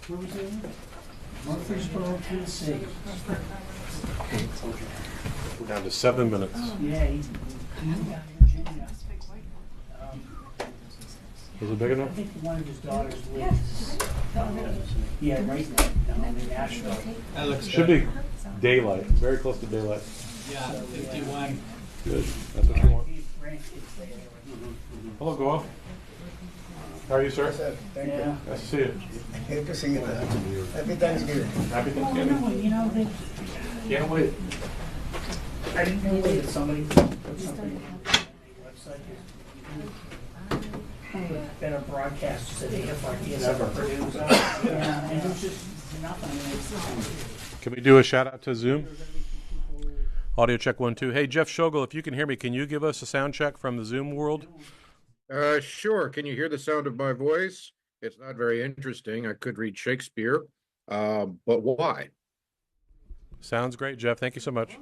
Where was it? Murfreesboro, Tennessee. We're down to 7 minutes. Yeah, he's down in Virginia. Is it big I enough? think one of his daughters lives. Yeah, right down in Nashville. That looks Should good. be daylight, very close to daylight. Yeah, 51. Good, that's what you want. Grandkids there. Hello, Goa. How are you, sir? Thank Yeah. Nice to see you. you. Good to see you. Happy Thanksgiving. Happy Well, Thanksgiving. no, you know, they, Can't wait. I didn't know that somebody put something on the website. Better broadcasters that they have ideas ever produced. Yeah, and it's just nothing. Can we do a shout out to Zoom? Audio check 1, 2. Hey, Jeff Schogel, if you can hear me, can you give us a sound check from the Zoom world? Sure. Can you hear the sound of my voice? It's not very interesting. I could read Shakespeare, but why? Sounds great, Jeff. Thank you so much.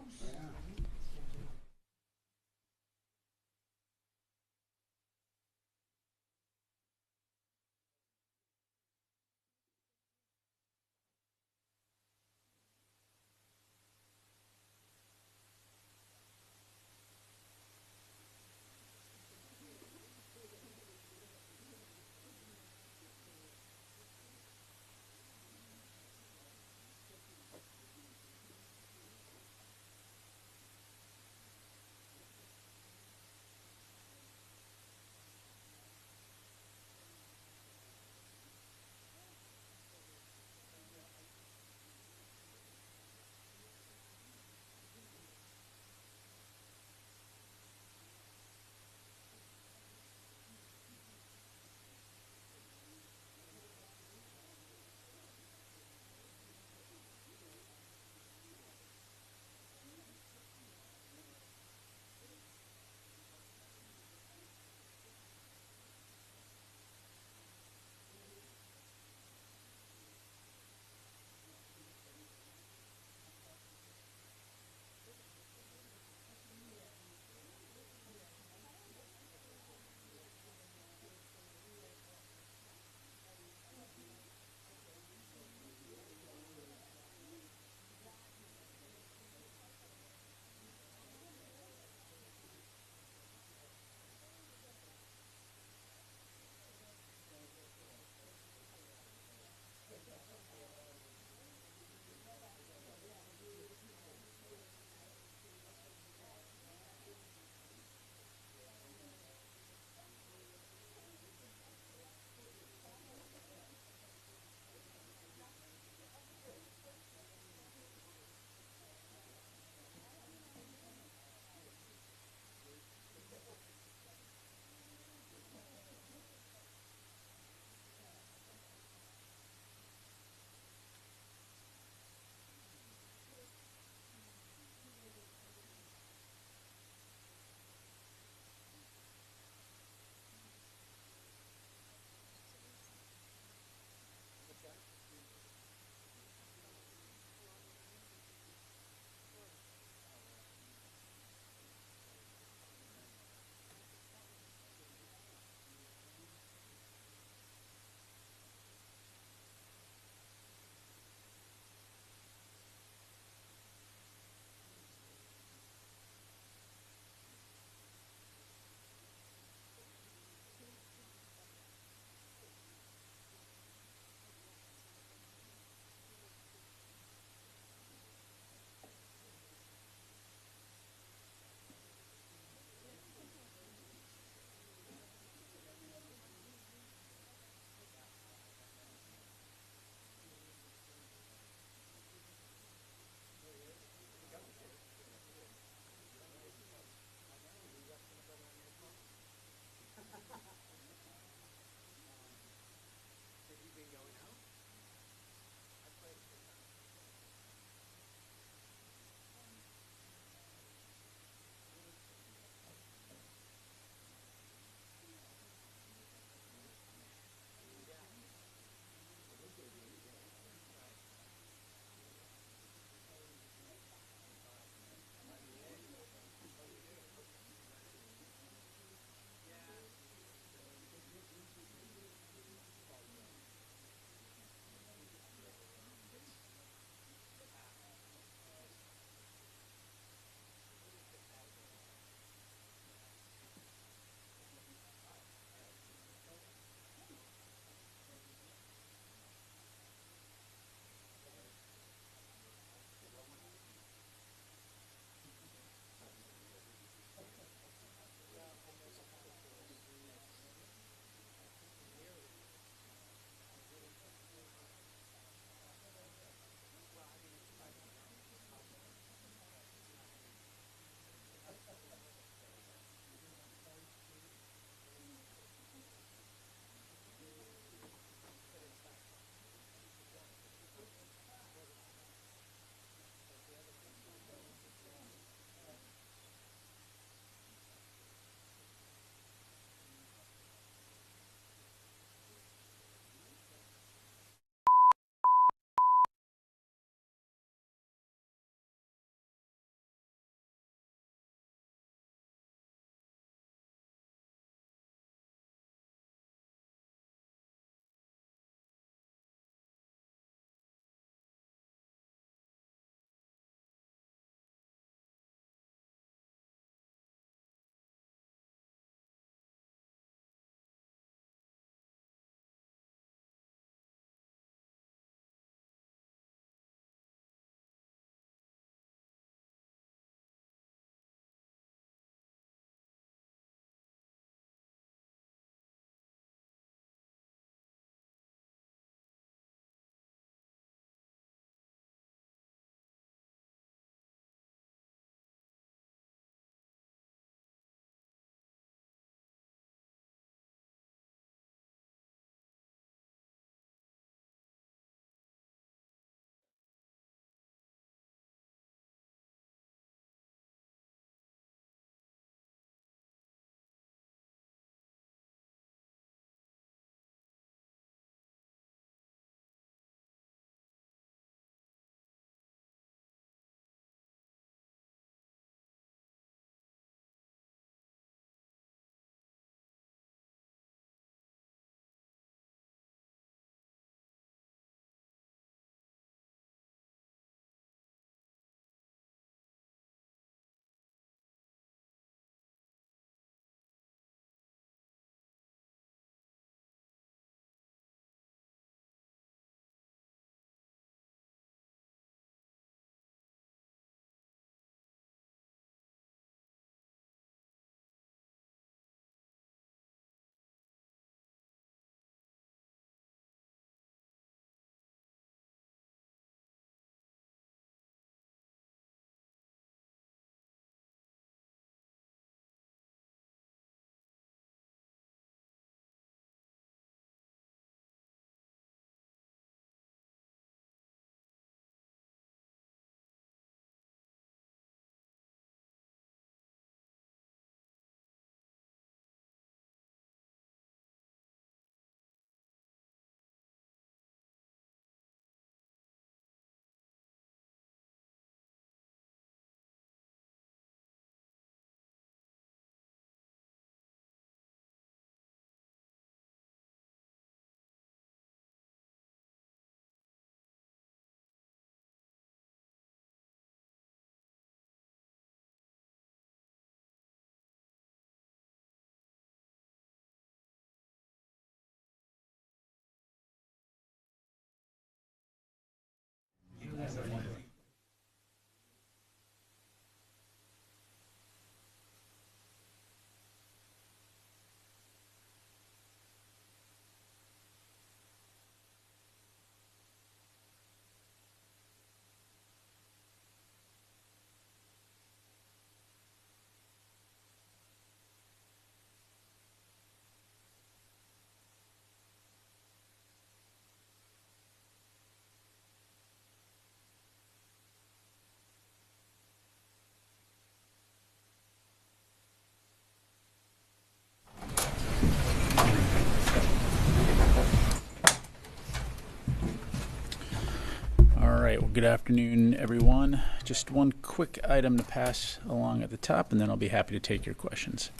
Well, good afternoon, everyone. Just one quick item to pass along at the top, and then I'll be happy to take your questions.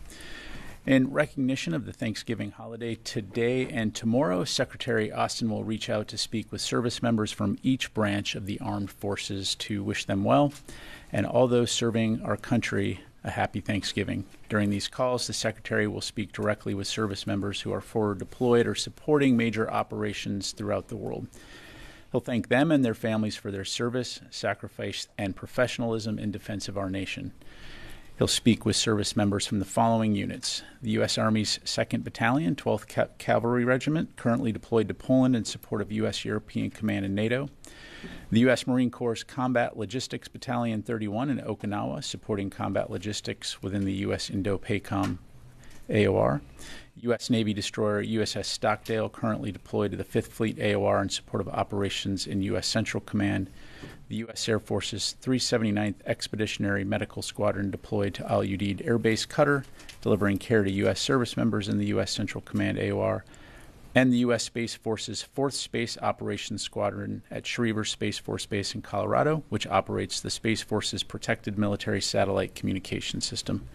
In recognition of the Thanksgiving holiday today and tomorrow, Secretary Austin will reach out to speak with service members from each branch of the armed forces to wish them well, and all those serving our country a happy Thanksgiving. During these calls, the Secretary will speak directly with service members who are forward deployed or supporting major operations throughout the world. He'll thank them and their families for their service, sacrifice, and professionalism in defense of our nation. He'll speak with service members from the following units: the U.S. Army's 2nd Battalion, 12th Cavalry Regiment, currently deployed to Poland in support of U.S. European Command and NATO; the U.S. Marine Corps' Combat Logistics Battalion 31 in Okinawa, supporting combat logistics within the U.S. Indo-PACOM AOR; U.S. Navy destroyer USS Stockdale, currently deployed to the 5th Fleet AOR in support of operations in U.S. Central Command; the U.S. Air Force's 379th Expeditionary Medical Squadron, deployed to Al Udeid Air Base Qatar, delivering care to U.S. service members in the U.S. Central Command AOR; and the U.S. Space Force's 4th Space Operations Squadron at Schriever Space Force Base in Colorado, which operates the Space Force's Protected Military Satellite Communication System.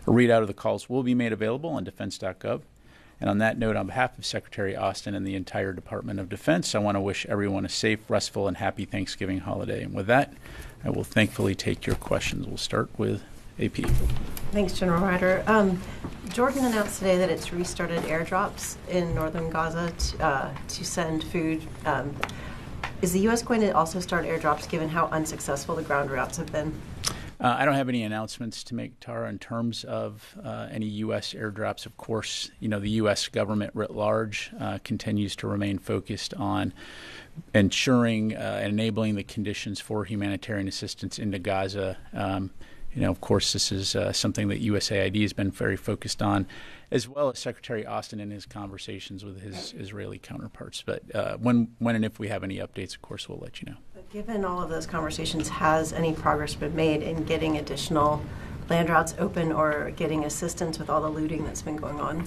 A readout of the calls will be made available on defense.gov. And on that note, on behalf of Secretary Austin and the entire Department of Defense, I want to wish everyone a safe, restful, and happy Thanksgiving holiday. And with that, I will thankfully take your questions. We'll start with AP. Thanks, General Ryder. Jordan announced today that it's restarted airdrops in northern Gaza to send food. Is the U.S. going to also start airdrops, given how unsuccessful the ground routes have been? I don't have any announcements to make, Tara, in terms of any U.S. airdrops. Of course, the U.S. government writ large continues to remain focused on ensuring and enabling the conditions for humanitarian assistance into Gaza. Of course, this is something that USAID has been very focused on, as well as Secretary Austin in his conversations with his Israeli counterparts. But when and if we have any updates, of course, we'll let you know. But given all of those conversations, has any progress been made in getting additional land routes open or getting assistance with all the looting that's been going on?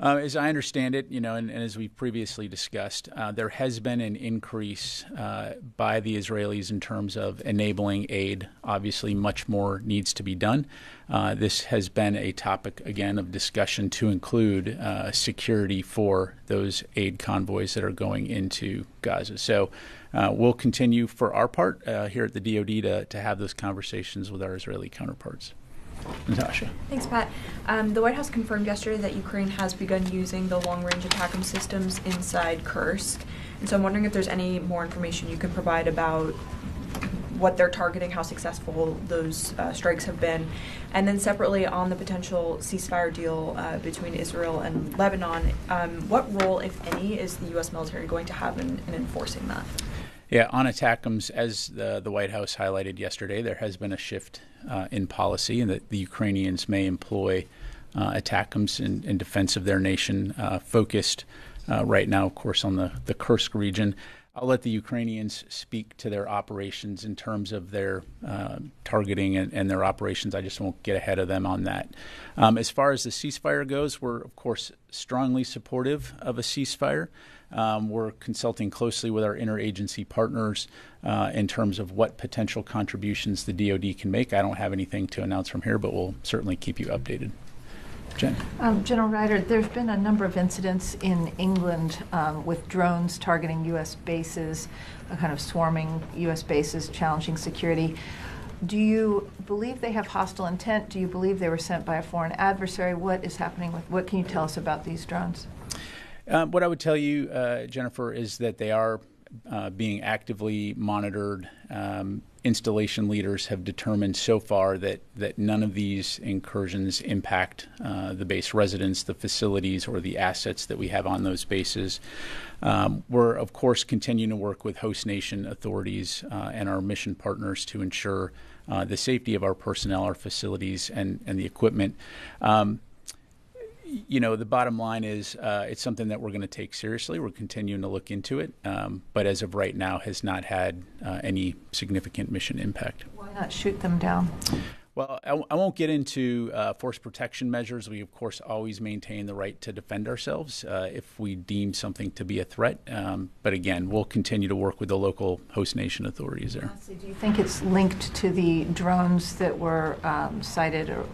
As I understand it, and as we previously discussed, there has been an increase by the Israelis in terms of enabling aid. Obviously, much more needs to be done. This has been a topic, again, of discussion to include security for those aid convoys that are going into Gaza. So we'll continue for our part here at the DoD to have those conversations with our Israeli counterparts. Natasha. Thanks, Pat. The White House confirmed yesterday that Ukraine has begun using the long-range ATACMS systems inside Kursk. And so I'm wondering if there's any more information you can provide about what they're targeting, how successful those strikes have been. And then separately, on the potential ceasefire deal between Israel and Lebanon, what role, if any, is the U.S. military going to have in enforcing that? Yeah, on ATACMS, as the White House highlighted yesterday, there has been a shift in policy, and that the Ukrainians may employ ATACMS in defense of their nation, focused right now, of course, on the Kursk region. I'll let the Ukrainians speak to their operations in terms of their targeting and their operations. I just won't get ahead of them on that. As far as the ceasefire goes, we're, of course, strongly supportive of a ceasefire. We're consulting closely with our interagency partners in terms of what potential contributions the DoD can make. I don't have anything to announce from here, but we'll certainly keep you updated. Jen. General Ryder, there's been a number of incidents in England with drones targeting U.S. bases, kind of swarming U.S. bases, challenging security. Do you believe they have hostile intent? Do you believe they were sent by a foreign adversary? What is happening what can you tell us about these drones? What I would tell you, Jennifer, is that they are being actively monitored. Installation leaders have determined so far that none of these incursions impact the base residents, the facilities, or the assets that we have on those bases. We're, of course, continuing to work with host nation authorities and our mission partners to ensure the safety of our personnel, our facilities, and the equipment. The bottom line is it's something that we're going to take seriously. We're continuing to look into it, but as of right now has not had any significant mission impact. Why not shoot them down? Well, I won't get into force protection measures. We, of course, always maintain the right to defend ourselves if we deem something to be a threat. But again, we'll continue to work with the local host nation authorities there. Lastly, do you think it's linked to the drones that were sighted at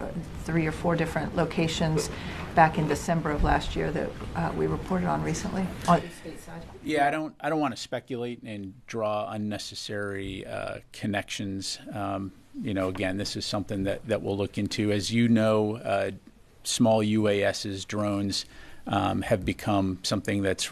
3 or 4 different locations back in December of last year that we reported on recently on the state side? Yeah, I don't want to speculate and draw unnecessary connections. Again, this is something that we'll look into. As you know, small UASs, drones, have become something that's,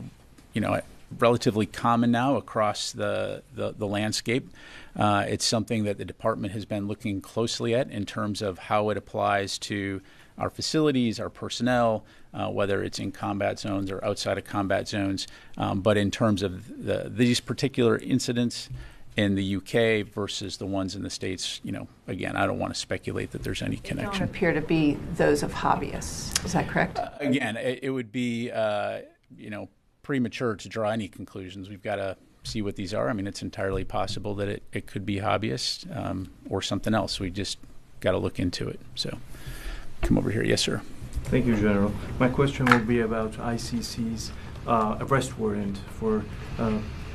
relatively common now across the landscape. It's something that the department has been looking closely at in terms of how it applies to our facilities, our personnel, whether it's in combat zones or outside of combat zones. But in terms of these particular incidents in the UK versus the ones in the States, again, I don't want to speculate that there's any connection. They don't appear to be those of hobbyists. Is that correct? Again, it would be, premature to draw any conclusions. We've got to see what these are. I mean, it's entirely possible that it could be hobbyists or something else. We just got to look into it. So come over here. Yes, sir. Thank you, General. My question will be about ICC's arrest warrant for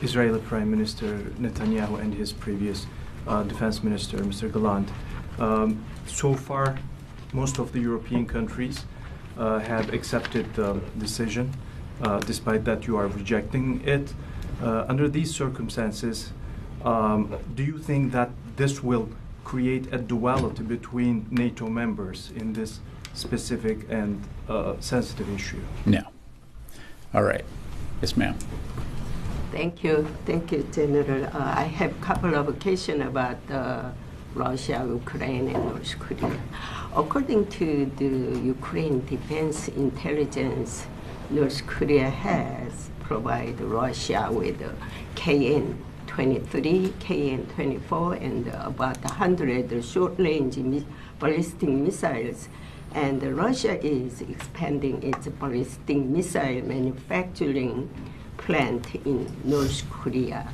Israeli Prime Minister Netanyahu and his previous Defense Minister, Mr. Gallant. So far, most of the European countries have accepted the decision, despite that you are rejecting it. Under these circumstances, do you think that this will create a duality between NATO members in this specific and sensitive issue? No. All right. Yes, ma'am. Thank you, General. I have a couple of questions about Russia, Ukraine, and North Korea. According to the Ukraine Defense Intelligence, North Korea has provided Russia with KN-23, KN-24, and about 100 short-range ballistic missiles. And Russia is expanding its ballistic missile manufacturing plant in North Korea.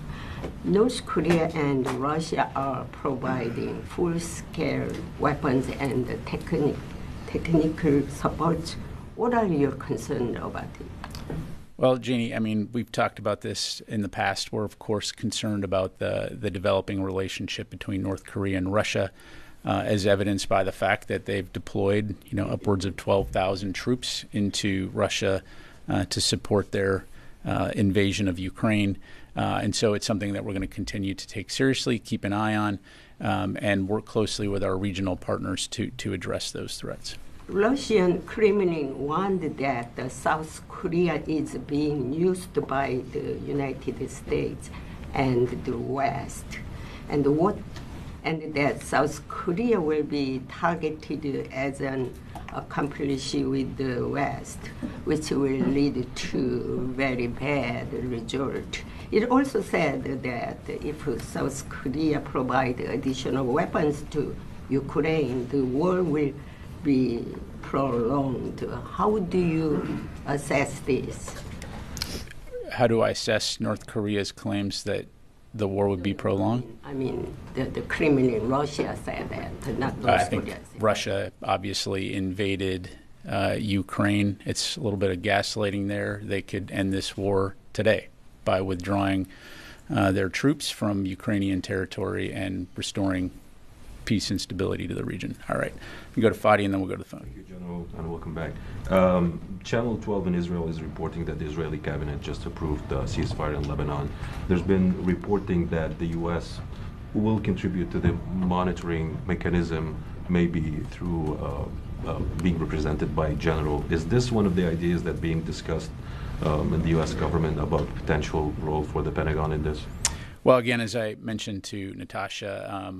North Korea and Russia are providing full-scale weapons and technical support. What are your concerns about it? Well, Jeannie, I mean, we've talked about this in the past. We're, of course, concerned about the developing relationship between North Korea and Russia, as evidenced by the fact that they've deployed, upwards of 12,000 troops into Russia to support their invasion of Ukraine. And so it's something that we're going to continue to take seriously, keep an eye on, and work closely with our regional partners to address those threats. Russian Kremlin warned that South Korea is being used by the United States and the West, and that South Korea will be targeted as an accomplice with the West, which will lead to very bad result. It also said that if South Korea provide additional weapons to Ukraine, the war will be prolonged. How do you assess this? How do I assess North Korea's claims that the war would be prolonged? I mean, the Kremlin, Russia said that, not North I think Korea. Russia obviously invaded Ukraine. It's a little bit of gaslighting there. They could end this war today by withdrawing their troops from Ukrainian territory and restoring peace and stability to the region. All right. We go to Fadi and then we'll go to the phone. Thank you, General, and welcome back. Channel 12 in Israel is reporting that the Israeli cabinet just approved the ceasefire in Lebanon. There's been reporting that the U.S. will contribute to the monitoring mechanism, maybe through being represented by General. Is this one of the ideas that being discussed in the U.S. government about potential role for the Pentagon in this? Well, again, as I mentioned to Natasha,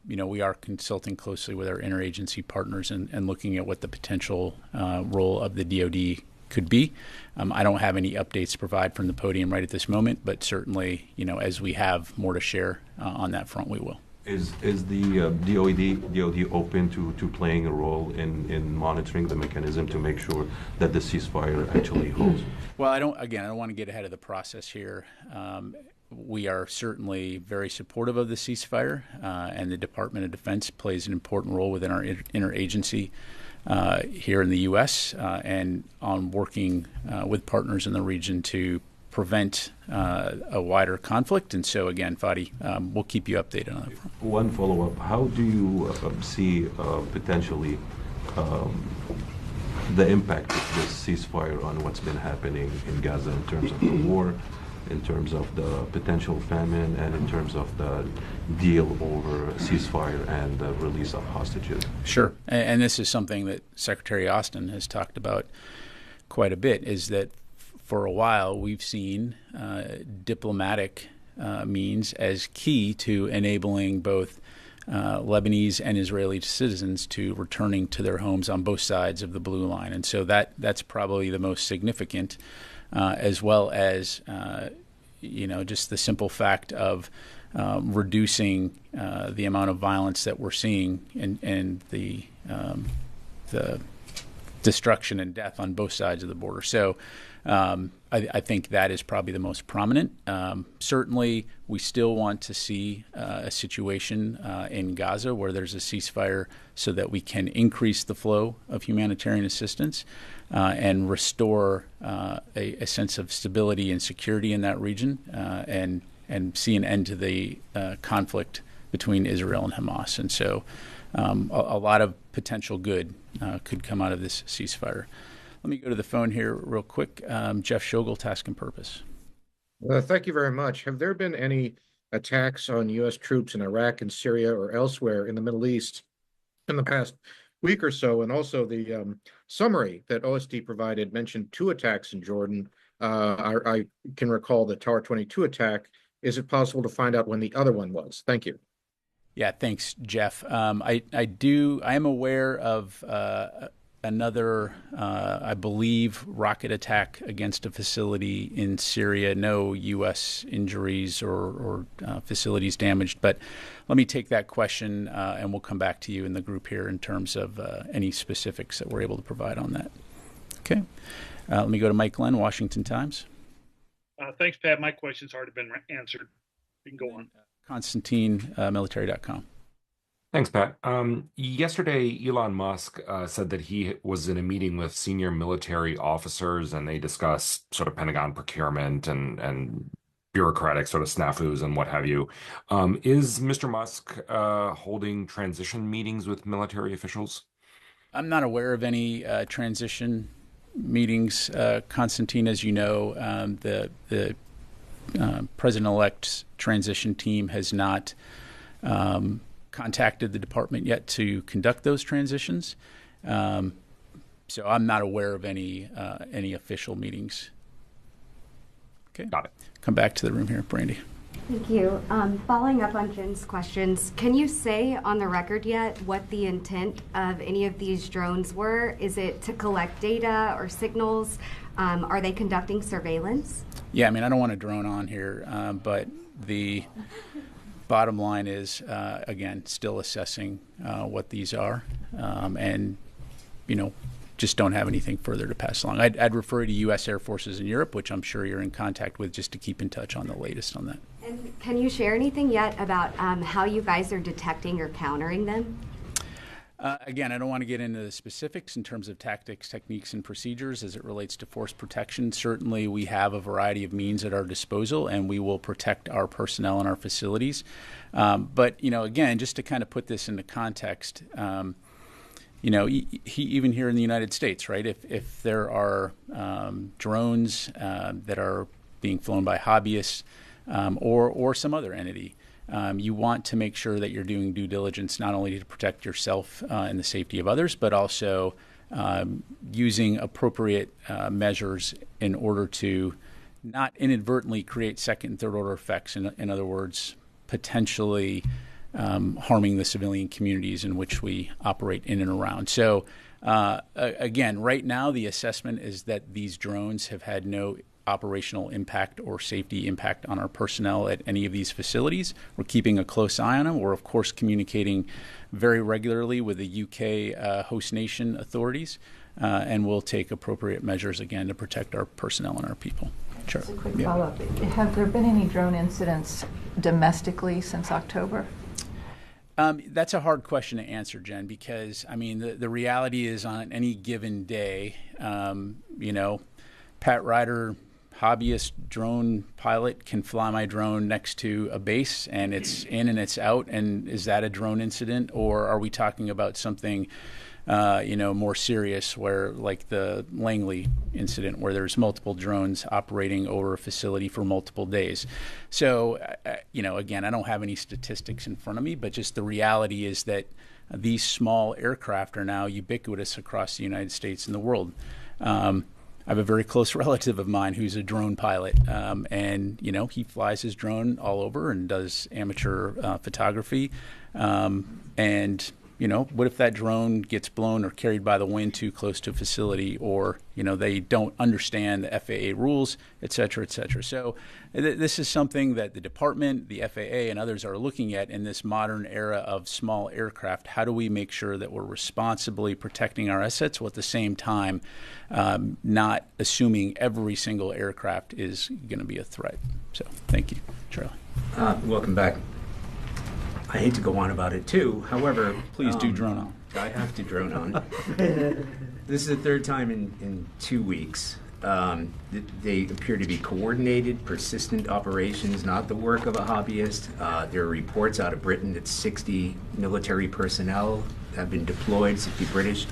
we are consulting closely with our interagency partners and looking at what the potential role of the DoD could be. I don't have any updates to provide from the podium right at this moment, but certainly, as we have more to share on that front, we will. Is the DoD open to playing a role in monitoring the mechanism to make sure that the ceasefire actually holds? Well, I don't want to get ahead of the process here. we are certainly very supportive of the ceasefire, and the Department of Defense plays an important role within our interagency here in the U.S. And on working with partners in the region to prevent a wider conflict. And so, again, Fadi, we'll keep you updated on that. One follow-up. How do you see potentially the impact of this ceasefire on what's been happening in Gaza in terms of the war, in terms of the potential famine, and in terms of the deal over ceasefire and the release of hostages? Sure. And this is something that Secretary Austin has talked about quite a bit, is that for a while we've seen diplomatic means as key to enabling both Lebanese and Israeli citizens to returning to their homes on both sides of the blue line. And so that's probably the most significant, as well as just the simple fact of reducing the amount of violence that we're seeing and the destruction and death on both sides of the border. So I think that is probably the most prominent. Certainly, we still want to see a situation in Gaza where there's a ceasefire so that we can increase the flow of humanitarian assistance and restore a sense of stability and security in that region and see an end to the conflict between Israel and Hamas. And so a lot of potential good could come out of this ceasefire. Let me go to the phone here real quick. Jeff Shogel, Task and Purpose. Thank you very much. Have there been any attacks on U.S. troops in Iraq and Syria or elsewhere in the Middle East in the past week or so? And also the summary that OSD provided mentioned 2 attacks in Jordan. I can recall the Tower 22 attack. Is it possible to find out when the other one was? Thank you. Yeah, thanks, Jeff. I am aware of another, I believe, rocket attack against a facility in Syria. No U.S. injuries or facilities damaged. But let me take that question and we'll come back to you in the group here in terms of any specifics that we're able to provide on that. Okay. Let me go to Mike Glenn, Washington Times. Thanks, Pat. My question's already been answered. You can go on. Constantine, military.com. Thanks, Pat. Yesterday, Elon Musk said that he was in a meeting with senior military officers and they discussed sort of Pentagon procurement and bureaucratic sort of snafus and what have you. Is Mr. Musk holding transition meetings with military officials? I'm not aware of any transition meetings, Constantine. As you know, the President-elect's transition team has not contacted the department yet to conduct those transitions. So I'm not aware of any official meetings. Okay. Got it. Come back to the room here, Brandy. Thank you. Following up on Jen's questions, can you say on the record yet what the intent of any of these drones were? Is it to collect data or signals? Are they conducting surveillance? Yeah, I mean, I don't want to drone on here, but the bottom line is, again, still assessing what these are, and, just don't have anything further to pass along. I'd refer you to U.S. Air Forces in Europe, which I'm sure you're in contact with, just to keep in touch on the latest on that. And can you share anything yet about how you guys are detecting or countering them? Again, I don't want to get into the specifics in terms of tactics, techniques, and procedures as it relates to force protection. Certainly, we have a variety of means at our disposal, and we will protect our personnel and our facilities. But, again, just to kind of put this into context, even here in the United States, right, if there are drones that are being flown by hobbyists or some other entity, you want to make sure that you're doing due diligence not only to protect yourself and the safety of others, but also using appropriate measures in order to not inadvertently create second and third order effects. In other words, potentially harming the civilian communities in which we operate in and around. So again, right now the assessment is that these drones have had no operational impact or safety impact on our personnel at any of these facilities. We're keeping a close eye on them. We're, of course, communicating very regularly with the UK host nation authorities, and we'll take appropriate measures, again, to protect our personnel and our people. Sure. Just a quick Yeah. follow-up. Have there been any drone incidents domestically since October? That's a hard question to answer, Jen, because, I mean, the reality is on any given day, Pat Ryder, hobbyist drone pilot, can fly my drone next to a base and it's in and it's out. And is that a drone incident, or are we talking about something more serious, where like the Langley incident, where there's multiple drones operating over a facility for multiple days? So, again, I don't have any statistics in front of me, but just the reality is that these small aircraft are now ubiquitous across the United States and the world. I have a very close relative of mine who's a drone pilot, and he flies his drone all over and does amateur photography, and what if that drone gets blown or carried by the wind too close to a facility, or, they don't understand the FAA rules, et cetera, et cetera. So this is something that the department, the FAA, and others are looking at in this modern era of small aircraft. How do we make sure that we're responsibly protecting our assets while at the same time not assuming every single aircraft is going to be a threat? So thank you, Charlie. Welcome back. I hate to go on about it too. However, please do drone on. I have to drone on. This is the third time in 2 weeks. They appear to be coordinated, persistent operations, not the work of a hobbyist. There are reports out of Britain that 60 military personnel have been deployed, 60 British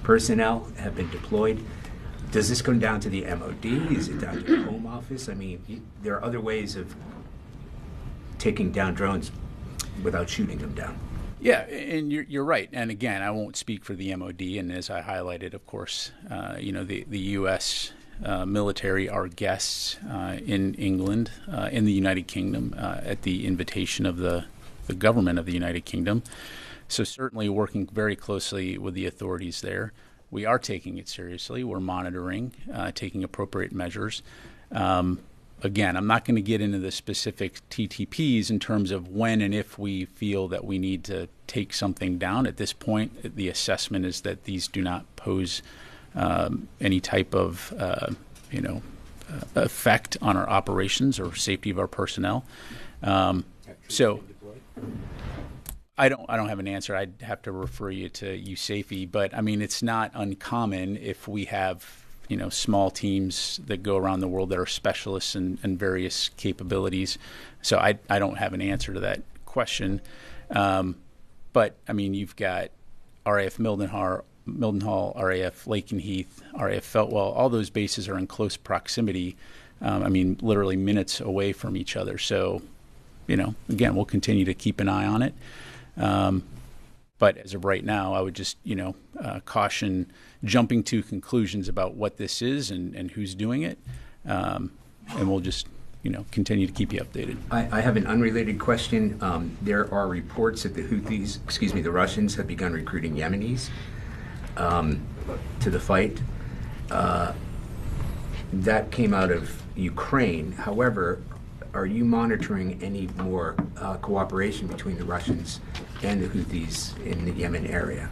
personnel have been deployed. Does this come down to the MOD? Is it down to the Home Office? I mean, there are other ways of taking down drones without shooting them down. Yeah, and you're right. And again, I won't speak for the MOD. And as I highlighted, of course, the U.S. Military are guests in England, in the United Kingdom, at the invitation of the government of the United Kingdom. So certainly working very closely with the authorities there. We are taking it seriously. We're monitoring, taking appropriate measures. Again, I'm not going to get into the specific TTPs in terms of when and if we feel that we need to take something down. At this point, the assessment is that these do not pose any type of effect on our operations or safety of our personnel. So I don't have an answer. I'd have to refer you to USAFE, but I mean, it's not uncommon if we have small teams that go around the world that are specialists in various capabilities. So I don't have an answer to that question. But I mean, you've got RAF Mildenhall, RAF Lakenheath, RAF Feltwell. All those bases are in close proximity. Literally minutes away from each other. So, again, we'll continue to keep an eye on it. But as of right now, I would just, caution jumping to conclusions about what this is and who's doing it. And we'll just, continue to keep you updated. I have an unrelated question. There are reports that the Russians have begun recruiting Yemenis to the fight. That came out of Ukraine. However, are you monitoring any more cooperation between the Russians and the Houthis in the Yemen area?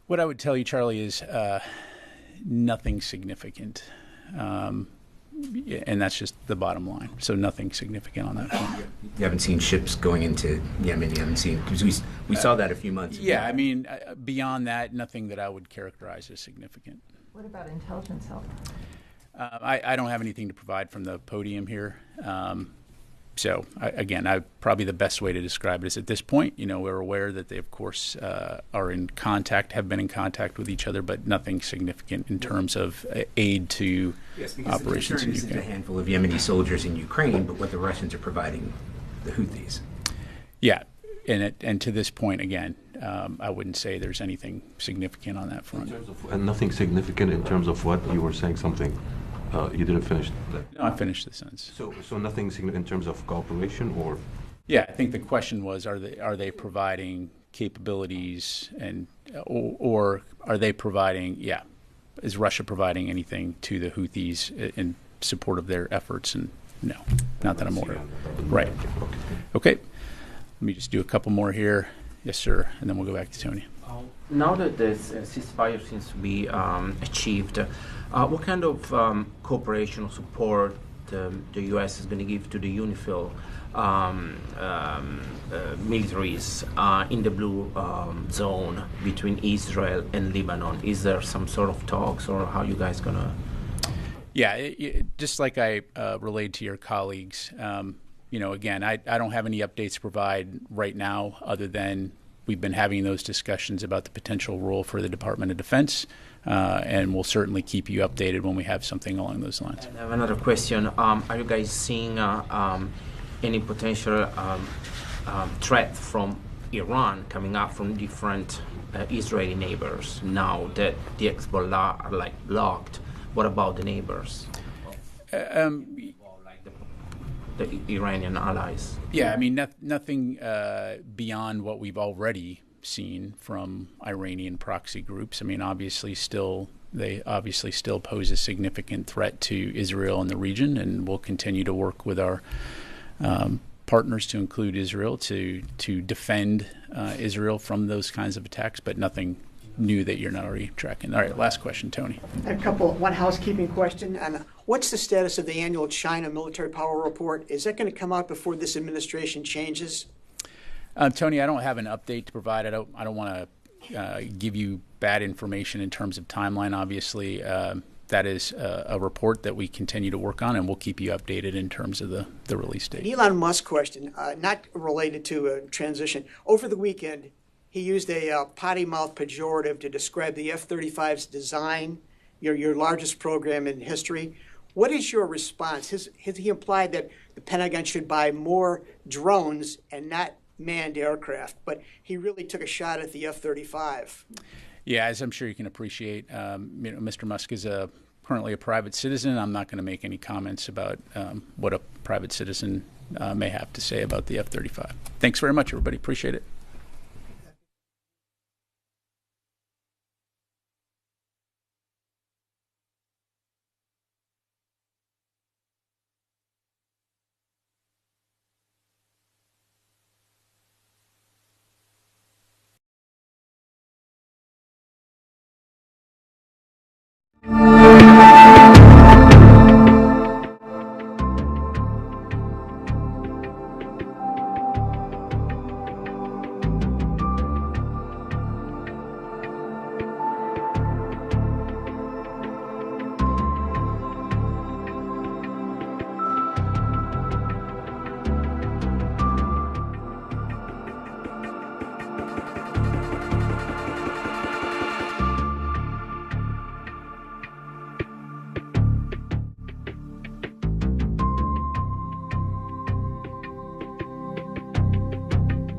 What I would tell you, Charlie, is nothing significant. And that's just the bottom line. So nothing significant on that front. You haven't seen ships going into Yemen? You haven't seen, because we saw that a few months ago. Yeah, beyond that, nothing that I would characterize as significant. What about intelligence help? I don't have anything to provide from the podium here. So probably the best way to describe it is at this point, we're aware that they, of course, are in contact, have been in contact with each other, but nothing significant in terms of aid to operations in Ukraine. Isn't a handful of Yemeni soldiers in Ukraine, but what the Russians are providing the Houthis. Yeah, and to this point, again, I wouldn't say there's anything significant on that front. And nothing significant in terms of what you were saying something. You didn't finish that. No, I finished the sentence. So nothing significant in terms of cooperation, or? Yeah, I think the question was: Are they providing capabilities, and or are they providing? Yeah, is Russia providing anything to the Houthis in support of their efforts? And no, not that I'm aware of. Right. Okay. Let me just do a couple more here. Yes, sir, and then we'll go back to Tony. Now that this ceasefire seems to be achieved, what kind of cooperation or support the U.S. is going to give to the UNIFIL militaries in the blue zone between Israel and Lebanon? Is there some sort of talks, or how you guys going to? Yeah, just like I relayed to your colleagues, again, I don't have any updates to provide right now other than we've been having those discussions about the potential role for the Department of Defense, and we'll certainly keep you updated when we have something along those lines. And I have another question. Are you guys seeing any potential threat from Iran coming up from different Israeli neighbors now that the Hezbollah are blocked? What about the neighbors? The Iranian allies? Yeah, I mean, nothing beyond what we've already seen from Iranian proxy groups. I mean, they obviously still pose a significant threat to Israel and the region, and we'll continue to work with our partners, to include Israel, to defend Israel from those kinds of attacks, but nothing new that you're not already tracking. All right, last question, Tony. One housekeeping question. And what's the status of the annual China military power report? Is that going to come out before this administration changes? Tony, I don't have an update to provide. I don't want to give you bad information in terms of timeline. Obviously, that is a report that we continue to work on, and we'll keep you updated in terms of the release date. An Elon Musk question, not related to transition. Over the weekend, he used a potty mouth pejorative to describe the F-35's design, your largest program in history. What is your response? He implied that the Pentagon should buy more drones and not manned aircraft, but he really took a shot at the F-35. Yeah, as I'm sure you can appreciate, Mr. Musk is currently a private citizen. I'm not going to make any comments about what a private citizen may have to say about the F-35. Thanks very much, everybody. Appreciate it.